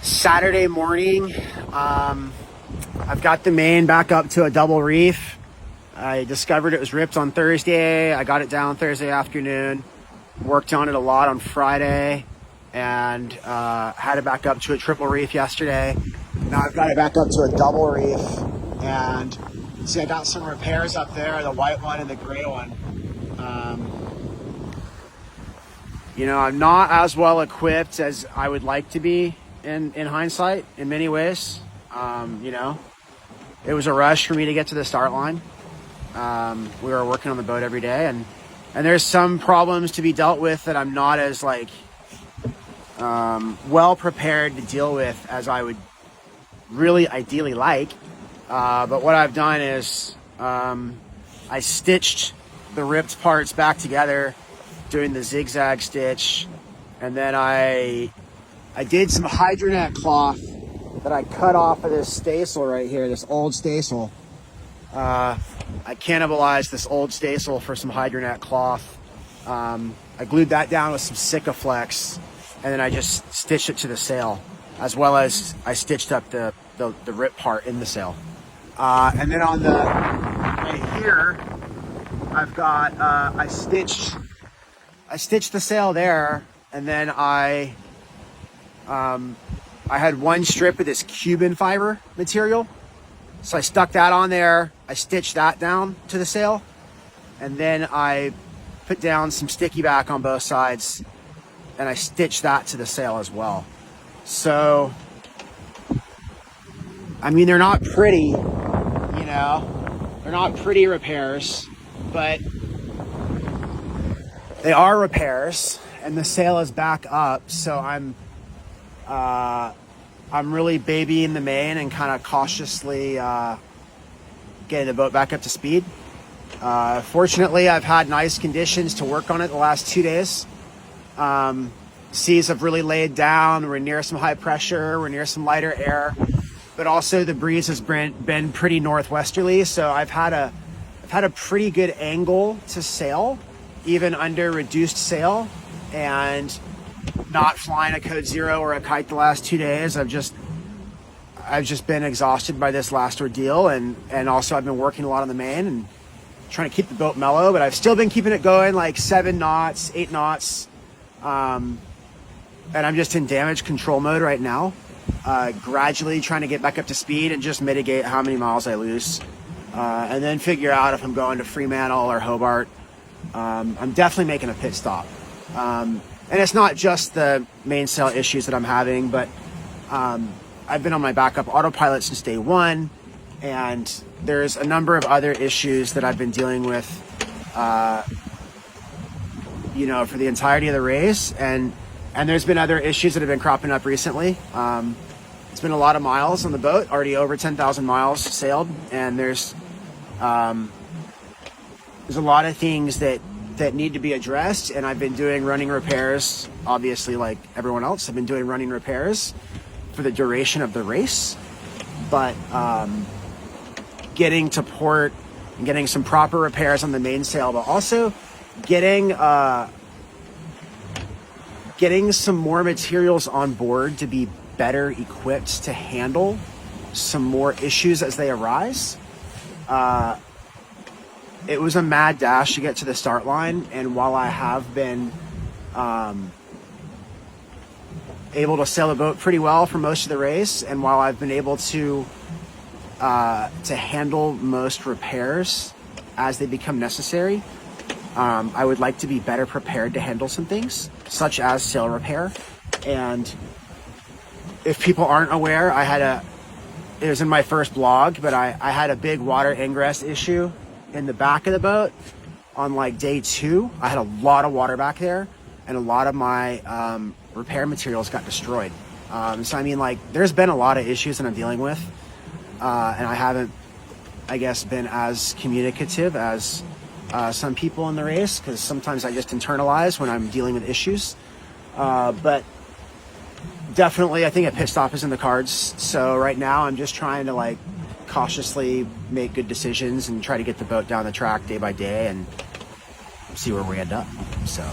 Saturday morning. I've got the main back up to a double reef. I discovered it was ripped on Thursday. I got it down Thursday afternoon, worked on it a lot on Friday, and had it back up to a triple reef yesterday. Now I've got it back up to a double reef, and see I got some repairs up there, the white one and the gray one. I'm not as well equipped as I would like to be in hindsight in many ways. It was a rush for me to get to the start line. We were working on the boat every day, and there's some problems to be dealt with that I'm not as well prepared to deal with as I would really ideally like. But what I've done is I stitched the ripped parts back together doing the zigzag stitch, and then I did some hydronet cloth that I cut off of this staysail right here, this old staysail. I cannibalized this old staysail for some hydronet cloth. I glued that down with some Sikaflex, and then I just stitched it to the sail, as well as I stitched up the rip part in the sail. And then on the right here, I've got I stitched the sail there, and then I had one strip of this Cuban fiber material, so I stuck that on there. I stitched that down to the sail, and then I put down some sticky back on both sides, and I stitched that to the sail as well. So, I mean, they're not pretty, they're not pretty repairs, but they are repairs, and the sail is back up, so I'm really babying the main and kind of cautiously getting the boat back up to speed. Fortunately, I've had nice conditions to work on it the last 2 days. Seas have really laid down. We're near some high pressure. We're near some lighter air, but also the breeze has been pretty northwesterly. So I've had a pretty good angle to sail, even under reduced sail, and not flying a code zero or a kite the last 2 days. I've just been exhausted by this last ordeal, and also I've been working a lot on the main and trying to keep the boat mellow, but I've still been keeping it going like 7 knots, 8 knots. And I'm just in damage control mode right now, gradually trying to get back up to speed and just mitigate how many miles I lose, and then figure out if I'm going to Fremantle or Hobart. I'm definitely making a pit stop. And it's not just the mainsail issues that I'm having, but I've been on my backup autopilot since day one, and there's a number of other issues that I've been dealing with, for the entirety of the race, and there's been other issues that have been cropping up recently. It's been a lot of miles on the boat, already over 10,000 miles sailed, and there's a lot of things that need to be addressed, and I've been doing running repairs, obviously, like everyone else. I've been doing running repairs for the duration of the race, but getting to port and getting some proper repairs on the mainsail, but also getting some more materials on board to be better equipped to handle some more issues as they arise. It was a mad dash to get to the start line, and while I have been able to sail the boat pretty well for most of the race, and while I've been able to handle most repairs as they become necessary, I would like to be better prepared to handle some things, such as sail repair. And if people aren't aware, it was in my first blog, but I had a big water ingress issue in the back of the boat on day 2. I had a lot of water back there, and a lot of my repair materials got destroyed. So I mean, there's been a lot of issues that I'm dealing with, and I haven't, I guess, been as communicative as some people in the race, because sometimes I just internalize when I'm dealing with issues. But definitely, I think a pit stop is in the cards. So right now I'm just trying to cautiously make good decisions and try to get the boat down the track day by day and see where we end up. So